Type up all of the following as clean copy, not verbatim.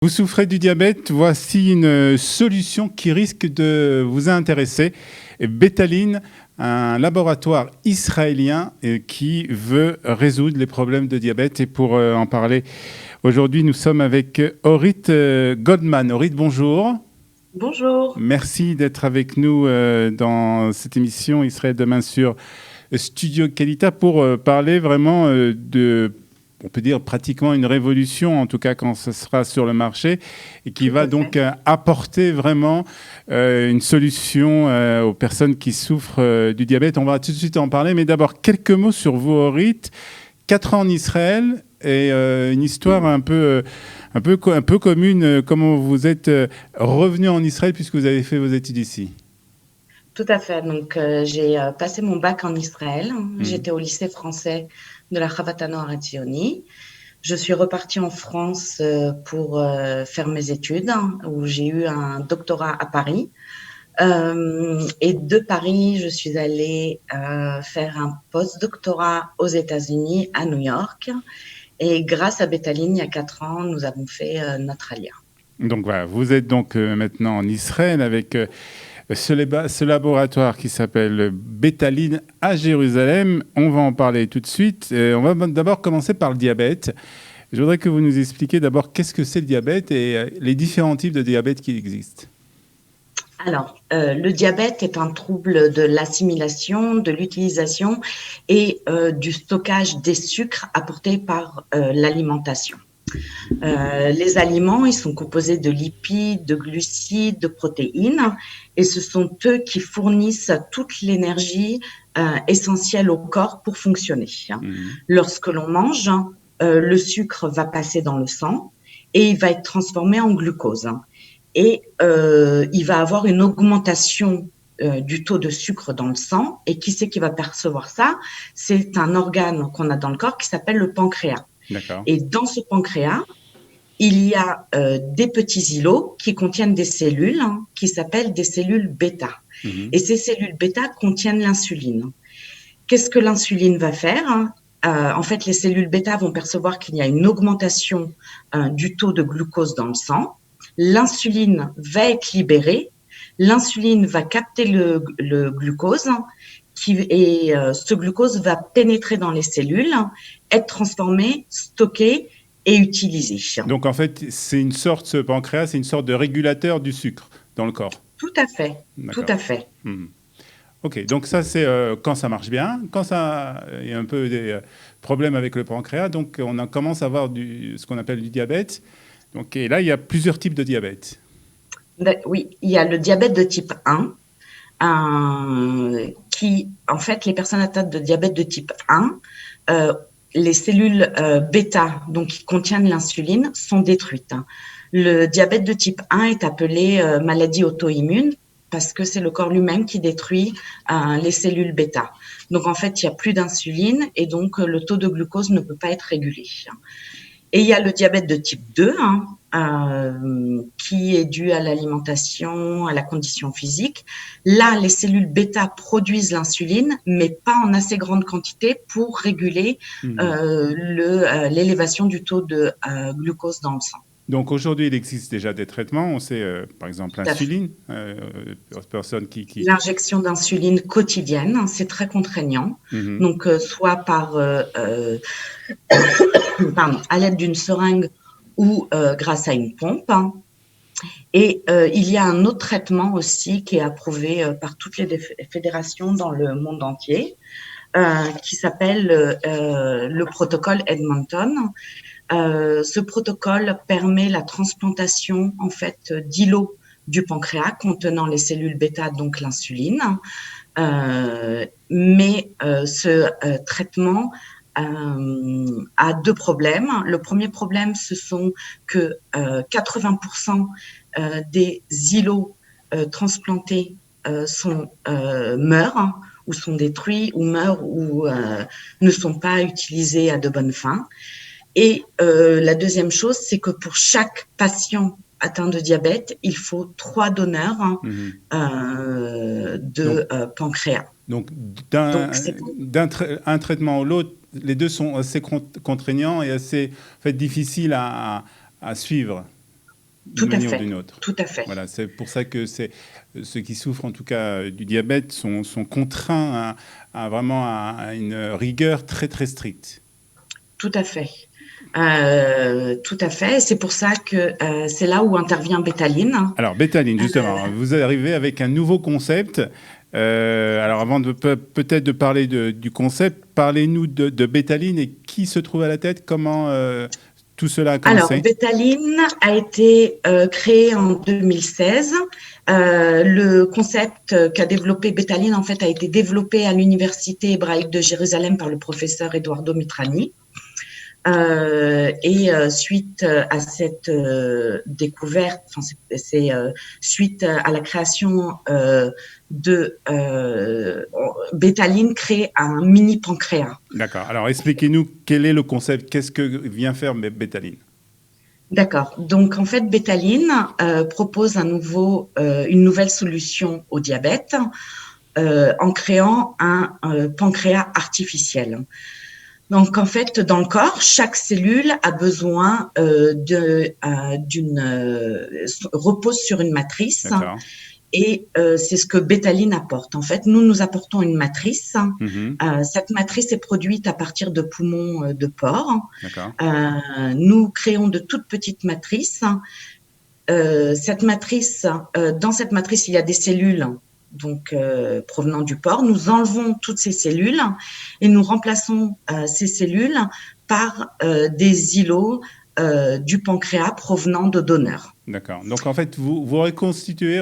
Vous souffrez du diabète, voici une solution qui risque de vous intéresser. Betaline, un laboratoire israélien qui veut résoudre les problèmes de diabète. Et pour en parler, aujourd'hui, nous sommes avec Orit Goldman. Orit, bonjour. Bonjour. Merci d'être avec nous dans cette émission Israël demain sur Studio Qualita pour parler vraiment de... on peut dire pratiquement une révolution, en tout cas quand ce sera sur le marché, et qui va donc apporter vraiment une solution aux personnes qui souffrent du diabète. On va tout de suite en parler, mais d'abord quelques mots sur vous, Orit. 4 ans en Israël et une histoire un peu commune. Comment vous êtes revenu en Israël puisque vous avez fait vos études ici? Tout à fait. Donc, j'ai passé mon bac en Israël. J'étais au lycée français de la Chavatano Arazioni. Je suis repartie en France pour faire mes études, où j'ai eu un doctorat à Paris. Et de Paris, je suis allée faire un post-doctorat aux États-Unis, à New York. Et grâce à Betaline, il y a 4 ans, nous avons fait notre alia. Donc voilà, vous êtes donc maintenant en Israël avec ce laboratoire qui s'appelle Betaline à Jérusalem. On va en parler tout de suite. On va d'abord commencer par le diabète. Je voudrais que vous nous expliquiez d'abord qu'est-ce que c'est le diabète et les différents types de diabète qui existent. Alors, le diabète est un trouble de l'assimilation, de l'utilisation et du stockage des sucres apportés par l'alimentation. Les aliments, ils sont composés de lipides, de glucides, de protéines, et ce sont eux qui fournissent toute l'énergie essentielle au corps pour fonctionner. Lorsque l'on mange, le sucre va passer dans le sang et il va être transformé en glucose. Et il va avoir une augmentation du taux de sucre dans le sang. Et qui c'est qui va percevoir ça? C'est un organe qu'on a dans le corps qui s'appelle le pancréas. D'accord. Et dans ce pancréas, il y a des petits îlots qui contiennent des cellules qui s'appellent des cellules bêta. Et ces cellules bêta contiennent l'insuline. Qu'est-ce que l'insuline va faire? En fait, les cellules bêta vont percevoir qu'il y a une augmentation du taux de glucose dans le sang. L'insuline va être libérée. L'insuline va capter le glucose et ce glucose va pénétrer dans les cellules, être transformé, stocké et utilisé. Donc en fait, ce pancréas, c'est une sorte de régulateur du sucre dans le corps. Tout à fait, tout à fait. Ok, donc ça c'est quand ça marche bien. Quand il y a un peu des problèmes avec le pancréas, donc on commence à avoir ce qu'on appelle du diabète. Donc, et là, il y a plusieurs types de diabète. Oui, il y a le diabète de type 1, qui, en fait, les personnes atteintes de diabète de type 1, les cellules bêta, donc qui contiennent l'insuline, sont détruites. Le diabète de type 1 est appelé maladie auto-immune parce que c'est le corps lui-même qui détruit les cellules bêta. Donc, en fait, il n'y a plus d'insuline et donc le taux de glucose ne peut pas être régulé. Et il y a le diabète de type 2, qui est dû à l'alimentation, à la condition physique. Là, les cellules bêta produisent l'insuline, mais pas en assez grande quantité pour réguler l'élévation du taux de glucose dans le sang. Donc aujourd'hui, il existe déjà des traitements. On sait, par exemple, l'insuline. Personnes qui... L'injection d'insuline quotidienne, c'est très contraignant. Donc, soit par à l'aide d'une seringue ou grâce à une pompe. Et il y a un autre traitement aussi qui est approuvé par toutes les fédérations dans le monde entier, qui s'appelle le protocole Edmonton. Ce protocole permet la transplantation en fait d'îlots du pancréas contenant les cellules bêta, donc l'insuline. Mais ce traitement a 2 problèmes. Le premier problème, ce sont que 80% des îlots transplantés meurent ou sont détruits ou meurent ou ne sont pas utilisés à de bonnes fins. Et la deuxième chose, c'est que pour chaque patient atteint de diabète, il faut 3 donneurs de pancréas. Donc, un traitement ou l'autre, les deux sont assez contraignants et assez difficiles à suivre. Tout d'une à manière ou fait. d'une autre. Tout à fait. Voilà, c'est pour ça que ceux qui souffrent en tout cas du diabète sont contraints vraiment à une rigueur très très stricte. Tout à fait. Tout à fait. C'est pour ça que c'est là où intervient Bétaline. Alors, Bétaline, justement, vous arrivez avec un nouveau concept. Alors, avant de peut-être de parler du concept, parlez-nous de Bétaline et qui se trouve à la tête, comment tout cela a commencé. Alors, Bétaline a été créé en 2016. Le concept qu'a développé Bétaline, en fait, a été développé à l'Université hébraïque de Jérusalem par le professeur Eduardo Mitrani. Suite à cette découverte, c'est suite à la création de Bétaline crée un mini pancréas. D'accord. Alors expliquez-nous quel est le concept, qu'est-ce que vient faire Bétaline? D'accord. Donc en fait, Bétaline propose une nouvelle solution au diabète en créant un pancréas artificiel. Donc, en fait, dans le corps, chaque cellule a besoin repose sur une matrice. D'accord. Et c'est ce que Bétaline apporte. En fait, nous apportons une matrice. Cette matrice est produite à partir de poumons de porc. D'accord. Nous créons de toutes petites matrices. Dans cette matrice, il y a des cellules donc provenant du porc. Nous enlevons toutes ces cellules et nous remplaçons ces cellules par des îlots du pancréas provenant de donneurs. D'accord. Donc en fait, vous reconstituez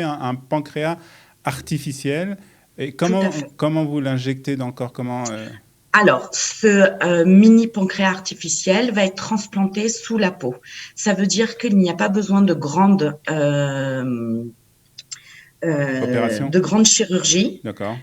un pancréas artificiel. Et comment vous l'injectez dans le corps? Alors, ce mini pancréas artificiel va être transplanté sous la peau. Ça veut dire qu'il n'y a pas besoin de grande chirurgie. D'accord.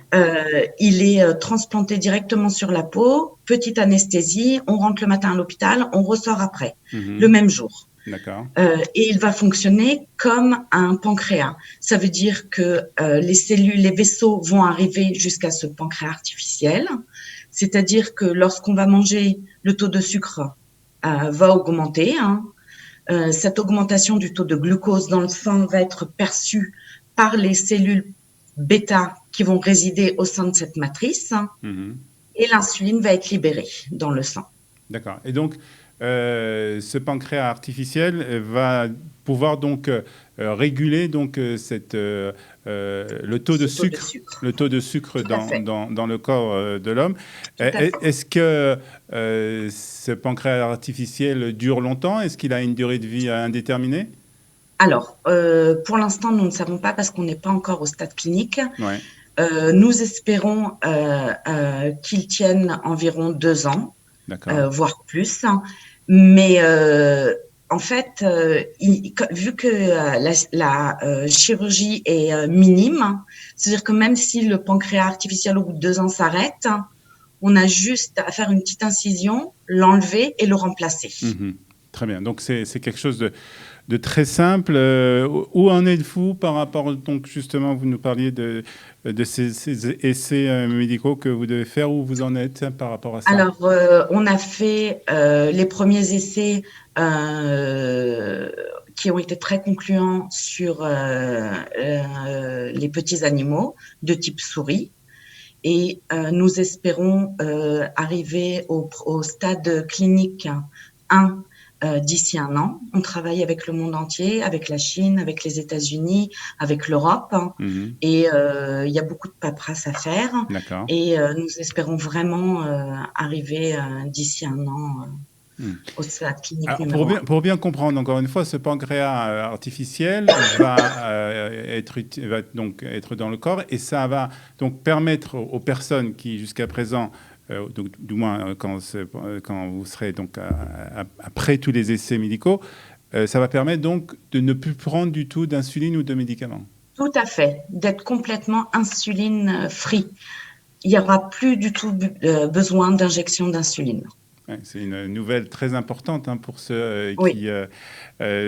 Il est transplanté directement sur la peau, petite anesthésie, on rentre le matin à l'hôpital, on ressort après, le même jour. D'accord. Et il va fonctionner comme un pancréas. Ça veut dire que les vaisseaux vont arriver jusqu'à ce pancréas artificiel. C'est-à-dire que lorsqu'on va manger, le taux de sucre va augmenter. Cette augmentation du taux de glucose dans le sang va être perçue par les cellules bêta qui vont résider au sein de cette matrice. Et l'insuline va être libérée dans le sang. D'accord. Et donc, ce pancréas artificiel va pouvoir donc réguler donc le taux de sucre, le taux de sucre dans le corps de l'homme. Est-ce que ce pancréas artificiel dure longtemps? Est-ce qu'il a une durée de vie indéterminée? Alors, pour l'instant, nous ne savons pas parce qu'on n'est pas encore au stade clinique. Ouais. Nous espérons qu'il tienne environ 2 ans, voire plus. Mais en fait, vu que la chirurgie est minime, c'est-à-dire que même si le pancréas artificiel au bout de 2 ans s'arrête, on a juste à faire une petite incision, l'enlever et le remplacer. Très bien. Donc c'est quelque chose de très simple. Où en êtes-vous par rapport, donc justement, vous nous parliez de ces essais médicaux que vous devez faire, où vous en êtes par rapport à ça? Alors, on a fait les premiers essais qui ont été très concluants sur les petits animaux de type souris. Et nous espérons arriver au stade clinique 1 d'ici 1 an. On travaille avec le monde entier, avec la Chine, avec les États-Unis, avec l'Europe. Et il y a beaucoup de paperasse à faire. D'accord. Et nous espérons vraiment arriver d'ici 1 an au stade clinique numéro 1. Pour bien comprendre, encore une fois, ce pancréas artificiel va donc être dans le corps et ça va donc permettre aux personnes qui, jusqu'à présent, donc, du moins quand vous serez donc après tous les essais médicaux, ça va permettre donc de ne plus prendre du tout d'insuline ou de médicaments. Tout à fait, d'être complètement insuline free. Il n'y aura plus du tout besoin d'injection d'insuline. Ouais, c'est une nouvelle très importante pour ceux Oui. qui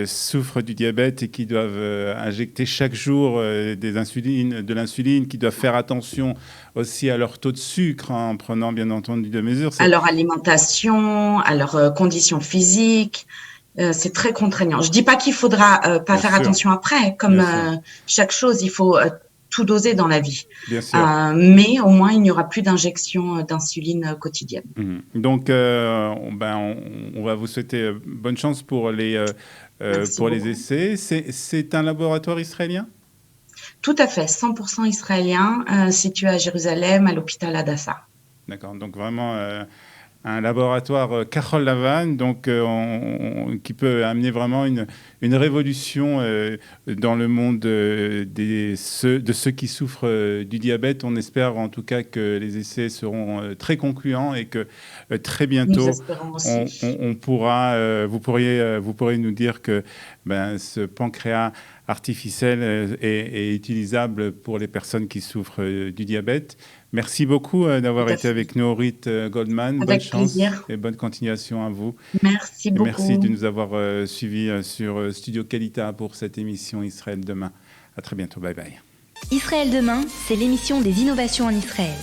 souffrent du diabète et qui doivent injecter chaque jour de l'insuline, qui doivent faire attention aussi à leur taux de sucre en prenant bien entendu des mesures. À leur alimentation, à leurs conditions physiques. c'est très contraignant. Je dis pas qu'il faudra pas Bien faire sûr. attention après. Comme chaque chose, il faut tout doser dans la vie. Bien sûr. Mais au moins, il n'y aura plus d'injection d'insuline quotidienne. Donc, on va vous souhaiter bonne chance pour les essais. C'est un laboratoire israélien? Tout à fait, 100% israélien, situé à Jérusalem, à l'hôpital Hadassah. D'accord, donc vraiment un laboratoire Kahol Lavan, donc qui peut amener vraiment une révolution dans le monde de ceux qui souffrent du diabète. On espère en tout cas que les essais seront très concluants et que très bientôt on pourra, vous pourrez nous dire que ce pancréas artificiel est utilisable pour les personnes qui souffrent du diabète. Merci beaucoup d'avoir été avec nous, Orit Goldman. Bonne chance et bonne continuation à vous. Merci beaucoup. Merci de nous avoir suivis sur Studio Qualita pour cette émission Israël Demain. À très bientôt. Bye bye. Israël Demain, c'est l'émission des innovations en Israël.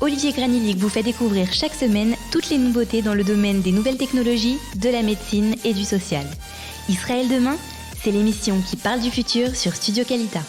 Olivier Granilic vous fait découvrir chaque semaine toutes les nouveautés dans le domaine des nouvelles technologies, de la médecine et du social. Israël Demain, c'est l'émission qui parle du futur sur Studio Qualita.